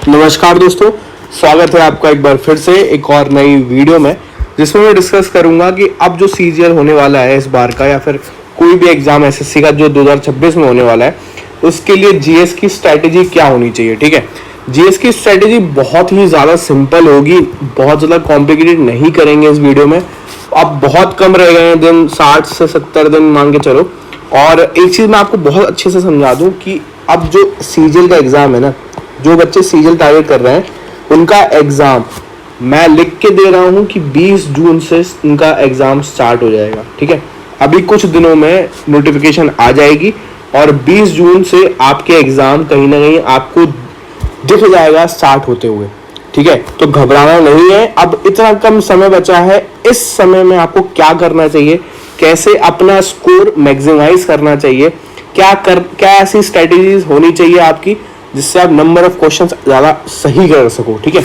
नमस्कार दोस्तों, स्वागत है आपका एक बार फिर से एक और नई वीडियो में, जिसमें मैं डिस्कस करूंगा कि अब जो सीजीएल होने वाला है इस बार का या फिर कोई भी एग्जाम एसएससी का जो 2026 में होने वाला है, उसके लिए जीएस की स्ट्रैटेजी क्या होनी चाहिए। ठीक है, जीएस की स्ट्रैटेजी बहुत ही ज़्यादा सिंपल होगी, बहुत ज़्यादा कॉम्प्लिकेटेड नहीं करेंगे इस वीडियो में। अब बहुत कम रह गए हैं दिन, 60 से 70 दिन मान के चलो। और एक चीज़ मैं आपको बहुत अच्छे से समझा दूं कि अब जो सीजीएल का एग्ज़ाम है ना, जो बच्चे सीजीएल टारगेट कर रहे हैं उनका एग्ज़ाम मैं लिख के दे रहा हूं कि 20 जून से उनका एग्ज़ाम स्टार्ट हो जाएगा। ठीक है, अभी कुछ दिनों में नोटिफिकेशन आ जाएगी और 20 जून से आपके एग्ज़ाम कहीं ना कहीं आपको दिख जाएगा स्टार्ट होते हुए। ठीक है, तो घबराना नहीं है। अब इतना कम समय बचा है, इस समय में आपको क्या करना चाहिए, कैसे अपना स्कोर मैक्सिमाइज करना चाहिए, क्या ऐसी स्ट्रेटेजीज होनी चाहिए आपकी जिससे आप नंबर ऑफ क्वेश्चंस ज़्यादा सही कर सको। ठीक है,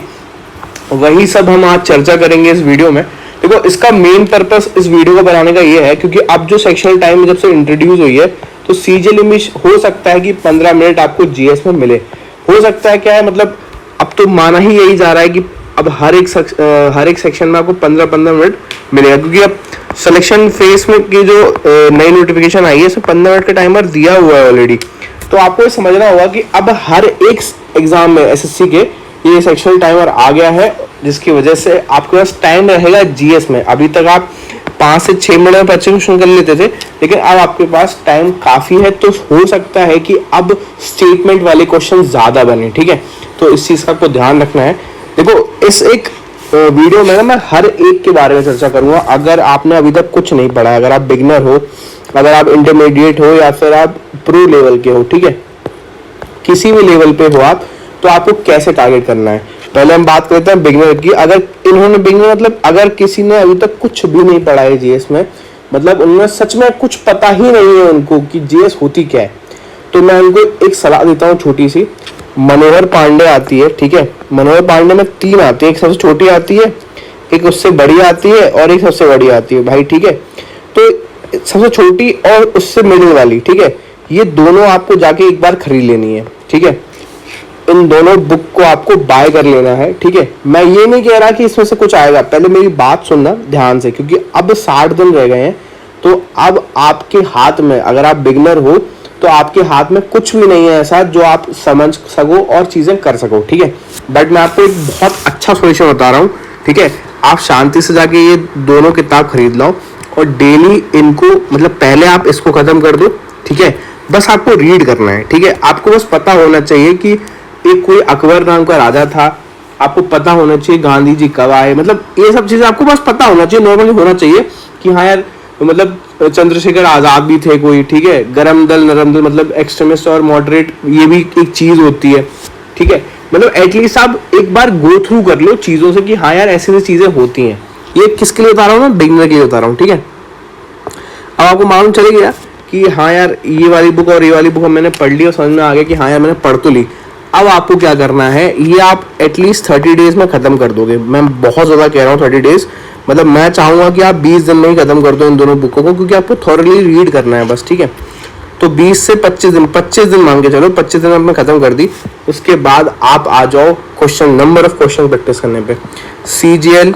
वही सब हम आज चर्चा करेंगे इस वीडियो में। देखो, इसका मेन पर्पस इस वीडियो को बनाने का ये है क्योंकि अब जो सेक्शनल टाइम जब से इंट्रोड्यूस हुई है तो सीजीएल में हो सकता है कि 15 मिनट आपको जीएस में मिले। हो सकता है क्या है, मतलब अब तो माना ही यही जा रहा है कि अब हर एक सेक्शन में आपको 15-15 मिनट मिलेगा, क्योंकि अब सिलेक्शन फेज में की जो नई नोटिफिकेशन आई है इसमें 15 मिनट का टाइमर दिया हुआ है ऑलरेडी। तो आपको ये समझना होगा कि अब हर एक एग्जाम में एसएससी के ये सेक्शनल टाइमर आ गया है, जिसकी वजह से आपके पास टाइम रहेगा जीएस में। अभी तक आप 5 से 6 मिनट में 25 क्वेश्चन कर लेते थे, लेकिन अब आपके पास टाइम काफ़ी है, तो हो सकता है कि अब स्टेटमेंट वाले क्वेश्चन ज़्यादा बने। ठीक है, तो इस चीज़ का आपको ध्यान रखना है। देखो, इस एक वीडियो में ना मैं हर एक के बारे में चर्चा करूँगा। अगर आपने अभी तक कुछ नहीं पढ़ा है, अगर आप बिगनर हो, अगर आप इंटरमीडिएट हो या फिर आप प्रो लेवल के हो, ठीक है, किसी भी लेवल पे हो आप, तो आपको कैसे टारगेट करना है। पहले हम बात करते हैं बिगनर की। अगर इन्होंने बिगनर मतलब अगर किसी ने अभी तक कुछ भी नहीं पढ़ा है जीएस में, मतलब उनमें सच में कुछ पता ही नहीं है उनको कि जीएस होती क्या है, तो मैं उनको एक सलाह देता हूँ छोटी सी। मनोहर पांडे आती है, ठीक है, मनोहर पांडे में 3 आती है, एक सबसे छोटी आती है, एक उससे बड़ी आती है और एक सबसे बड़ी आती है भाई। ठीक है, तो सबसे छोटी और उससे मिडिल वाली, ठीक है, ये दोनों आपको जाके एक बार खरीद लेनी है। ठीक है, इन दोनों बुक को आपको बाय कर लेना है। ठीक है, मैं ये नहीं कह रहा कि इसमें से कुछ आएगा, पहले मेरी बात सुनना ध्यान से, क्योंकि अब 60 दिन रह गए हैं। तो अब आपके हाथ में, अगर आप बिगनर हो तो आपके हाथ में कुछ भी नहीं है ऐसा जो आप समझ सको और चीज़ें कर सको। ठीक है, बट मैं आपको एक बहुत अच्छा सोल्यूशन बता रहा हूँ। ठीक है, आप शांति से जाके ये दोनों किताब खरीद लो और डेली इनको, मतलब पहले आप इसको ख़त्म कर दो। ठीक है, बस आपको रीड करना है। ठीक है, आपको बस पता होना चाहिए कि एक कोई अकबर नाम का राजा था, आपको पता होना चाहिए गांधी जी कब आए, मतलब ये सब चीज़ें आपको बस पता होना चाहिए, नॉर्मली होना चाहिए कि हाँ यार, मतलब चंद्रशेखर आज़ाद भी थे कोई। ठीक है, गरम दल नरम दल, मतलब एक्सट्रीमिस्ट और मॉडरेट, ये भी एक चीज़ होती है। ठीक है, मतलब एटलीस्ट आप एक बार गो थ्रू कर लो चीज़ों से कि हाँ यार ऐसी ऐसी चीज़ें होती हैं। ये किसके लिए बता रहा हूँ मैं, बिगिनर के लिए बता रहा हूँ। ठीक है, अब आपको मालूम चले गया कि हाँ यार ये वाली बुक और ये वाली बुक मैंने पढ़ ली और समझ में आ गया कि हाँ यार मैंने पढ़ तो ली। अब आपको क्या करना है, ये आप एटलीस्ट 30 डेज में ख़त्म कर दोगे। मैं बहुत ज़्यादा कह रहा हूँ 30 डेज, मतलब मैं चाहूँगा कि आप 20 दिन में ही ख़त्म कर दो इन दोनों बुकों को, क्योंकि आपको थॉरली रीड करना है बस। ठीक है, तो 20 से 25 दिन मान के चलो, 25 दिन में ख़त्म कर दी। उसके बाद आप आ जाओ question, number of question practice करने पे। सीजीएल,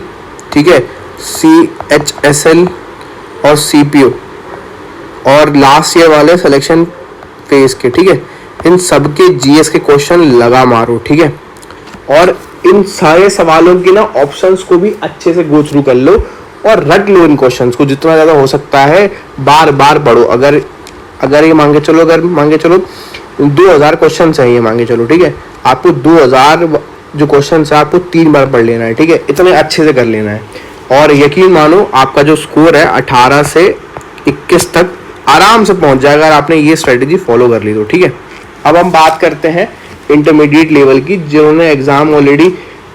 ठीक है, सीएचएसएल और सीपीओ और लास्ट ईयर वाले सिलेक्शन फेज के, ठीक है, इन सब के जीएस के क्वेश्चन लगा मारो। ठीक है, और इन सारे सवालों की ना ऑप्शंस को भी अच्छे से गो थ्रू कर लो और रट लो इन क्वेश्चंस को जितना ज़्यादा हो सकता है, बार बार पढ़ो। अगर ये मांगे चलो 2000 क्वेश्चन चाहिए मांगे चलो, ठीक है, आपको 2000 जो क्वेश्चन है आपको 3 बार पढ़ लेना है। ठीक है, इतने अच्छे से कर लेना है और यकीन मानो आपका जो स्कोर है 18 से 21 तक आराम से पहुंच जाएगा अगर आपने ये स्ट्रेटेजी फॉलो कर ली तो। ठीक है, अब हम बात करते हैं इंटरमीडिएट लेवल की, जिन्होंने एग्जाम ऑलरेडी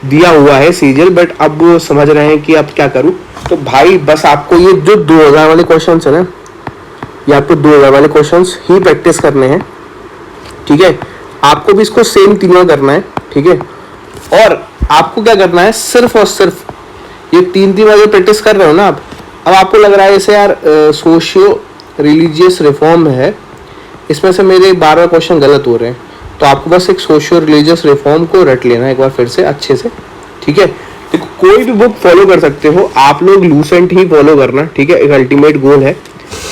दिया हुआ है सीजीएल, बट अब वो समझ रहे हैं कि अब क्या करूं। तो भाई बस आपको ये जो 2000 वाले क्वेश्चन है ना, ये आपको 2000 वाले क्वेश्चन ही प्रैक्टिस करने हैं। ठीक है, आपको भी इसको सेम 3 बार करना है। ठीक है, और आपको क्या करना है, सिर्फ और सिर्फ ये 3 बार प्रैक्टिस कर रहे हो ना आप, अब आपको लग रहा है जैसे यार सोशियो रिलीजियस रिफॉर्म है, इसमें से मेरे 12 क्वेश्चन गलत हो रहे हैं, तो आपको बस एक सोशियो रिलीजियस रिफॉर्म को रट लेना है एक बार फिर से अच्छे से, ठीक है। देखो कोई भी बुक फॉलो कर सकते हो आप लोग, लूसेंट ही फॉलो करना, ठीक है। एक अल्टीमेट गोल है,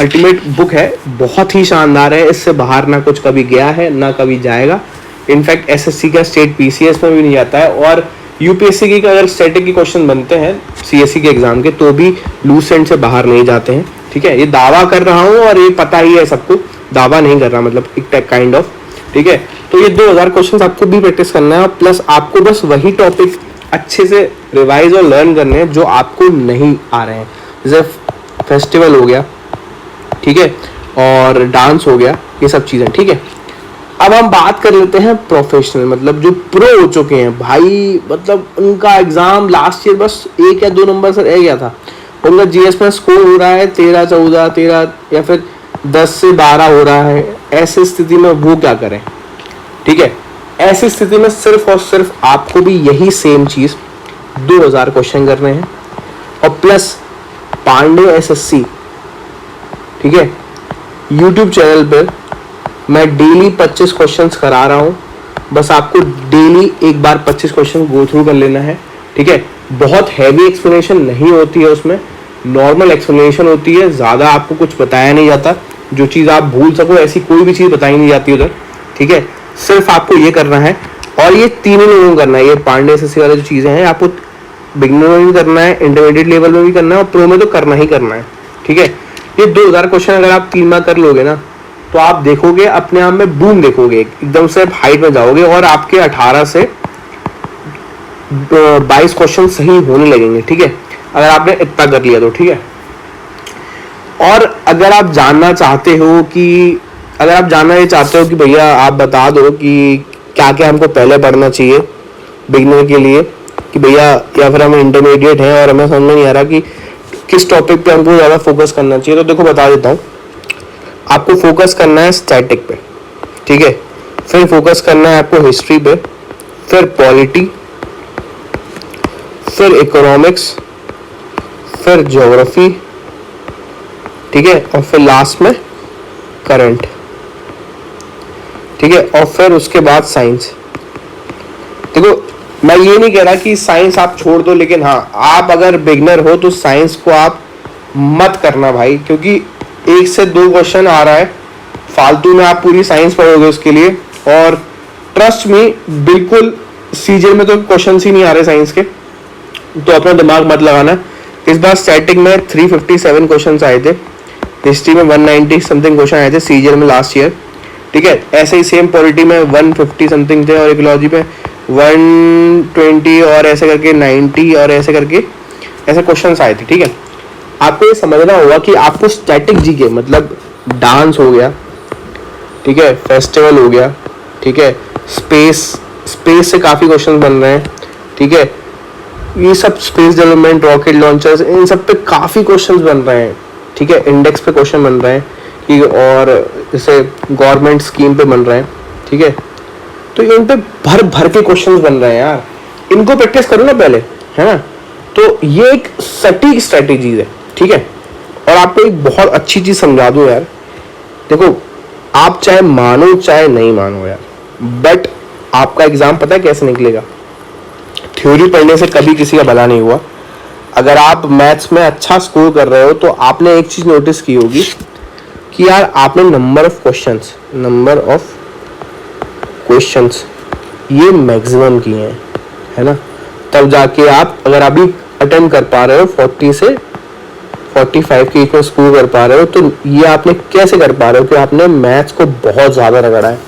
अल्टीमेट बुक है, बहुत ही शानदार है, इससे बाहर ना कुछ कभी गया है ना कभी जाएगा। इनफैक्ट एसएससी का स्टेट पीसीएस में भी नहीं जाता है, और यूपीएससी की अगर स्टैटिक के क्वेश्चन बनते हैं सीएससी के एग्जाम के तो भी लूसेंट से बाहर नहीं जाते हैं, ठीक है। ये दावा कर रहा हूँ और ये पता ही है सबको, दावा नहीं कर रहा, मतलब एक काइंड ऑफ, ठीक है। तो ये 2000 क्वेश्चन आपको भी प्रैक्टिस करना है, प्लस आपको बस वही टॉपिक अच्छे से रिवाइज और लर्न करने हैं जो आपको नहीं आ रहे हैं। जैसे फेस्टिवल हो गया, ठीक है, और डांस हो गया, ये सब चीज़ें, ठीक है। अब हम बात कर लेते हैं प्रोफेशनल, मतलब जो प्रो हो चुके हैं भाई, मतलब उनका एग्जाम लास्ट ईयर बस 1 या 2 नंबर से रह गया था, उनका जीएस में स्कोर हो रहा है 13, 14, 13 या फिर 10 से 12 हो रहा है। ऐसी स्थिति में वो क्या करें, ठीक है। ऐसी स्थिति में सिर्फ और सिर्फ आपको भी यही सेम चीज 2000 क्वेश्चन करने हैं, और प्लस पांडे एसएससी, ठीक है, यूट्यूब चैनल पर मैं डेली 25 क्वेश्चंस करा रहा हूँ। बस आपको डेली एक बार 25 क्वेश्चन गो थ्रू कर लेना है, ठीक है। बहुत हैवी एक्सप्लेनेशन नहीं होती है उसमें, नॉर्मल एक्सप्लेनेशन होती है, ज़्यादा आपको कुछ बताया नहीं जाता, जो चीज़ आप भूल सको ऐसी कोई भी चीज़ बताई नहीं जाती उधर, ठीक है। सिर्फ आपको ये करना है, और ये तीनों लोगों को करना है। ये पांडे एसएससी वाली जो चीज़ें हैं आपको बिगिनर में भी करना है, इंटरमीडिएट लेवल में भी करना है, और प्रो में तो करना ही करना है, ठीक है। ये 2000 क्वेश्चन अगर आप 3 बार कर लोगे ना तो आप देखोगे अपने आप में बूम देखोगे, एकदम से आप हाइट में जाओगे, और आपके 18 से 22 क्वेश्चन सही होने लगेंगे, ठीक है, अगर आपने इतना कर लिया तो, ठीक है। और अगर आप जानना चाहते हो कि भैया आप बता दो कि क्या क्या हमको पहले पढ़ना चाहिए बिगिनर के लिए, कि भैया या फिर हम इंटरमीडिएट हैं और हमें समझ में नहीं आ रहा कि किस टॉपिक पे हमको ज़्यादा फोकस करना चाहिए, तो देखो बता देता हूँ। आपको फोकस करना है स्टैटिक पे, ठीक है, फिर फोकस करना है आपको हिस्ट्री पे, फिर पॉलिटी, फिर इकोनॉमिक्स, फिर ज्योग्राफी, ठीक है, और फिर लास्ट में करंट, ठीक है, और फिर उसके बाद साइंस। देखो मैं ये नहीं कह रहा कि साइंस आप छोड़ दो, लेकिन हाँ आप अगर बिगनर हो तो साइंस को आप मत करना भाई, क्योंकि 1 से 2 क्वेश्चन आ रहा है फालतू में, आप पूरी साइंस पढ़ोगे उसके लिए। और ट्रस्ट में बिल्कुल सीजीएल में तो क्वेश्चन ही नहीं आ रहे साइंस के, तो अपना दिमाग मत लगाना। इस बार स्टैटिक में 357 क्वेश्चन आए थे, हिस्ट्री में 190 समथिंग क्वेश्चन आए थे सीजीएल में लास्ट ईयर, ठीक है। ऐसे ही सेम पॉलिटी में 150 समथिंग थे, और इकोलॉजी में 120 और ऐसे करके 90 और ऐसे करके ऐसे क्वेश्चंस आए थे, ठीक है। आपको ये समझना होगा कि आपको स्टैटिक जीके मतलब डांस हो गया, ठीक है, फेस्टिवल हो गया, ठीक है, स्पेस से काफ़ी क्वेश्चन बन रहे हैं, ठीक है, ये सब स्पेस डेवलपमेंट, रॉकेट लॉन्चर्स, इन सब पे काफ़ी क्वेश्चंस बन रहे हैं, ठीक है, इंडेक्स पे क्वेश्चन बन रहे हैं कि, और जैसे गवर्नमेंट स्कीम पे बन रहे हैं, ठीक है। तो इन पे भर भर के क्वेश्चंस बन रहे हैं यार, इनको प्रैक्टिस करो ना पहले, है ना। तो ये एक सटीक स्ट्रेटेजी है, ठीक है। और आपको एक बहुत अच्छी चीज़ समझा दूँ यार, देखो आप चाहे मानो चाहे नहीं मानो यार, बट आपका एग्जाम पता है कैसे निकलेगा। थ्योरी पढ़ने से कभी किसी का भला नहीं हुआ। अगर आप मैथ्स में अच्छा स्कोर कर रहे हो तो आपने एक चीज़ नोटिस की होगी कि यार आपने नंबर ऑफ क्वेश्चंस ये मैक्सिमम किए हैं, है ना। तब जाके आप अगर अभी अटेम्प्ट कर पा रहे हो 40 से 45 के इक्वल स्कोर कर पा रहे हो, तो ये आपने कैसे कर पा रहे हो कि आपने मैथ्स को बहुत ज़्यादा रगड़ा है।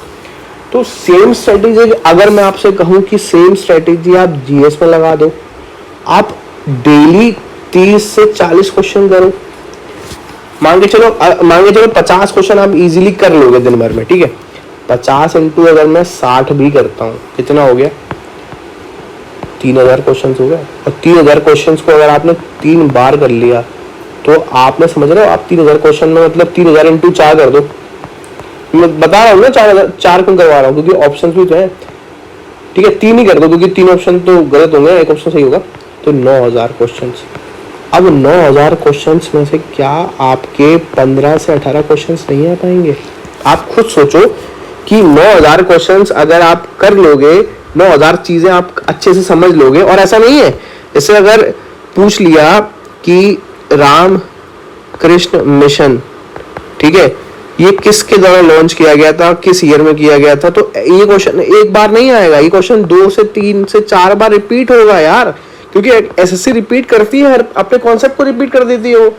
तो सेम स्ट्रेटेजी अगर मैं आपसे कहूँ कि सेम स्ट्रेटेजी आप जीएस में लगा दो, आप डेली 30 से 40 क्वेश्चन करो, मान के चलो 50 क्वेश्चन आप इजीली कर लोगे दिन भर में, ठीक है। 50 इंटू अगर मैं 60 भी करता हूँ, कितना हो गया, 3000 क्वेश्चन हो गया। और 3000 क्वेश्चन को अगर आपने 3 बार कर लिया तो आपने समझ रहे हो, आप 3000 क्वेश्चन में मतलब 3000 इंटू 4 कर दो। मैं बता रहा हूँ ना 4 क्यों करवा रहा हूँ, क्योंकि ऑप्शन भी तो है, ठीक है। 3 ही कर दो क्योंकि 3 ऑप्शन तो गलत होंगे, एक ऑप्शन सही होगा। तो 9000 क्वेश्चन। अब 9000 क्वेश्चन में से क्या आपके 15 से 18 क्वेश्चन नहीं आ पाएंगे? आप खुद सोचो कि 9000 क्वेश्चंस अगर आप कर लोगे, 9000 चीजें आप अच्छे से समझ लोगे। और ऐसा नहीं है, जैसे अगर पूछ लिया कि राम कृष्ण मिशन, ठीक है, ये किसके द्वारा लॉन्च किया गया था, किस ईयर में किया गया था, तो ये क्वेश्चन एक बार नहीं आएगा, ये क्वेश्चन 2 से 3 से 4 बार रिपीट होगा यार, क्योंकि एसएससी रिपीट करती है, हर अपने कॉन्सेप्ट को रिपीट कर देती है वो,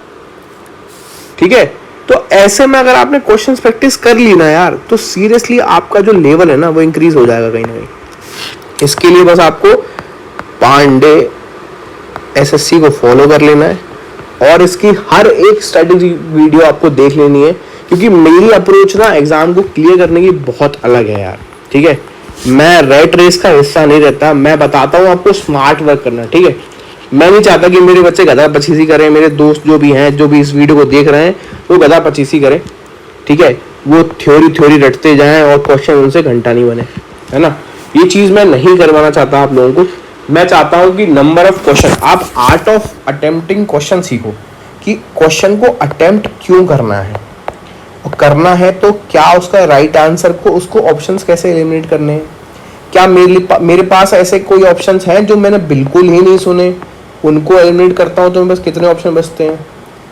ठीक है। तो ऐसे में अगर आपने क्वेश्चंस प्रैक्टिस कर ली ना यार, तो सीरियसली आपका जो लेवल है ना वो इंक्रीज हो जाएगा कहीं ना कहीं। इसके लिए बस आपको पांडे एसएससी को फॉलो कर लेना है और इसकी हर एक स्ट्रेटेजी वीडियो आपको देख लेनी है, क्योंकि मेरी अप्रोच ना एग्जाम को क्लियर करने की बहुत अलग है यार, ठीक है। मैं रेट रेस का हिस्सा नहीं रहता, मैं बताता हूँ आपको स्मार्ट वर्क करना, ठीक है। मैं नहीं चाहता कि मेरे बच्चे गधा पचीसी करें, मेरे दोस्त जो भी हैं, जो भी इस वीडियो को देख रहे हैं, वो गधा पचीसी करें, ठीक है। वो थ्योरी रटते जाएं और क्वेश्चन उनसे घंटा नहीं बने, है ना। ये चीज़ मैं नहीं करवाना चाहता आप लोगों को। मैं चाहता हूँ कि नंबर ऑफ क्वेश्चन, आप आर्ट ऑफ अटेम्प्टिंग क्वेश्चन सीखो कि क्वेश्चन को अटेम्प्ट क्यों करना है, और करना है तो क्या उसका राइट आंसर को, उसको ऑप्शंस कैसे एलिमिनेट करने हैं, क्या मेरे पास ऐसे कोई ऑप्शंस हैं जो मैंने बिल्कुल ही नहीं सुने, उनको एलिमिनेट करता हूँ तो मेरे पास कितने ऑप्शन बचते हैं,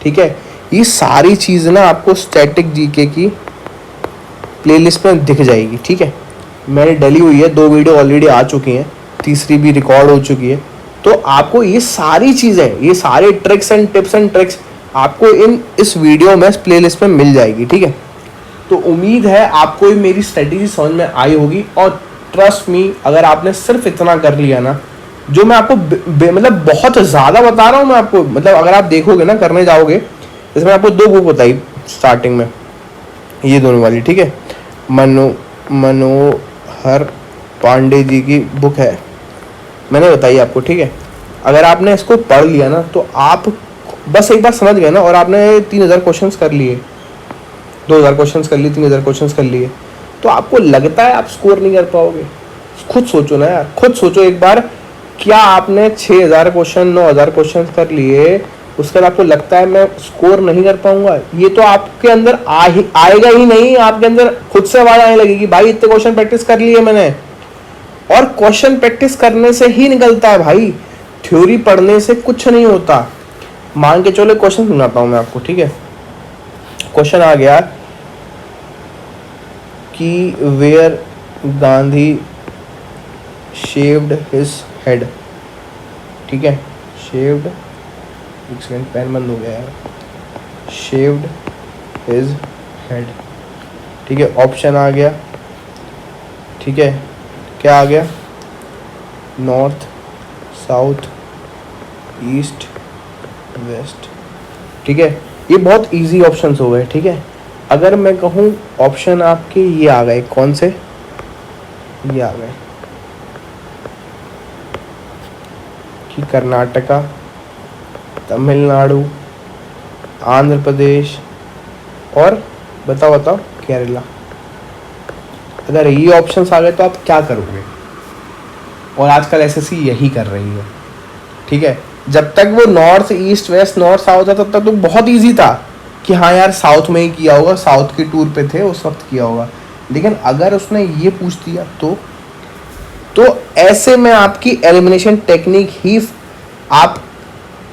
ठीक है। ये सारी चीज़ ना आपको स्टैटिक जीके की प्लेलिस्ट में दिख जाएगी, ठीक है। मैंने डली हुई है, 2 वीडियो ऑलरेडी आ चुकी हैं, तीसरी भी रिकॉर्ड हो चुकी है। तो आपको ये सारी चीज़ें, ये सारे tricks and tips and tricks आपको इस वीडियो में, इस प्लेलिस्ट में मिल जाएगी, ठीक है। तो उम्मीद है आपको मेरी स्ट्रेटेजी समझ में आई होगी, और ट्रस्ट मी, अगर आपने सिर्फ इतना कर लिया ना, जो मैं आपको मतलब बहुत ज़्यादा बता रहा हूँ मैं आपको, मतलब अगर आप देखोगे ना, करने जाओगे, जैसे मैं आपको 2 बुक बताई स्टार्टिंग में, ये दोनों वाली, ठीक है। मनोहर पांडे जी की बुक है, मैंने बताई आपको, ठीक है। अगर आपने इसको पढ़ लिया ना, तो आप बस एक बार समझ गए ना, और आपने 3000 क्वेश्चंस कर लिए, 2000 क्वेश्चंस कर लिए, 3000 क्वेश्चंस कर लिए, तो आपको लगता है आप स्कोर नहीं कर पाओगे? खुद सोचो ना यार, खुद सोचो एक बार, क्या आपने 6000 क्वेश्चन, 9000 क्वेश्चन कर लिए, उसके बाद आपको लगता है मैं स्कोर नहीं कर पाऊंगा? ये तो आपके अंदर आएगा ही नहीं, आपके अंदर खुद से आवाज आने लगेगी, भाई इतने क्वेश्चन प्रैक्टिस कर लिए मैंने। और क्वेश्चन प्रैक्टिस करने से ही निकलता है भाई, थ्योरी पढ़ने से कुछ नहीं होता। मान के चलो क्वेश्चन सुनाता हूं मैं आपको, ठीक है। क्वेश्चन आ गया कि where Gandhi shaved his head, ठीक है, शेव्ड, एक सेकंड पेन बंद हो गया यार, शेव्ड हिज हेड, ठीक है। ऑप्शन आ गया, ठीक है, क्या आ गया, नॉर्थ, साउथ, ईस्ट, वेस्ट, ठीक है। ये बहुत इजी ऑप्शंस हो गए, ठीक है। अगर मैं कहूँ ऑप्शन आपके ये आ गए, कौन से, ये आ गए कि कर्नाटका, तमिलनाडु, आंध्र प्रदेश और बताओ केरला। अगर ये ऑप्शंस आ गए तो आप क्या करोगे? और आजकल एसएससी यही कर रही है, ठीक है। जब तक वो north east west north south था, तब तक तो बहुत इजी था कि हाँ यार साउथ में ही किया होगा, साउथ के टूर पे थे उस वक्त किया होगा। लेकिन अगर उसने ये पूछ दिया तो ऐसे में आपकी एलिमिनेशन टेक्निक ही, आप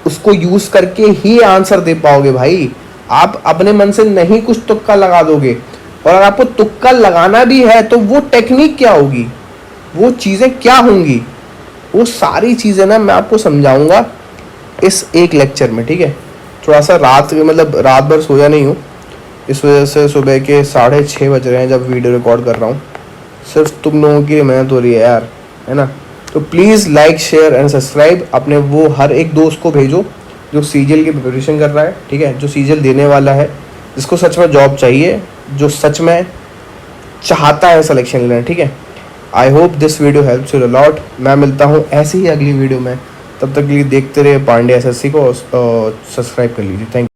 उसको यूज करके ही आंसर दे पाओगे भाई। आप अपने मन से नहीं कुछ तुक्का लगा दोगे, और अगर आपको तुक्का लगाना भी है तो वो टेक्निक क्या होगी, वो चीज़ें क्या होंगी, वो सारी चीज़ें ना मैं आपको समझाऊंगा इस एक लेक्चर में, ठीक है। थोड़ा सा रात भर सोया नहीं हूँ, इस वजह से सुबह के 6:30 बज रहे हैं जब वीडियो रिकॉर्ड कर रहा हूँ। सिर्फ तुम लोगों की मेहनत हो रही है यार, है ना। तो please like share and subscribe, अपने वो हर एक दोस्त को भेजो जो सीजीएल की प्रिपरेशन कर रहा है, ठीक है, जो सीजीएल देने वाला है, जिसको सच में जॉब चाहिए, जो सच में चाहता है सिलेक्शन लेना, ठीक है। I hope this video helps you a lot. मैं मिलता हूँ ऐसी ही अगली वीडियो में, तब तक के लिए देखते रहिए पांडे एसएससी को, सब्सक्राइब कर लीजिए। Thank you.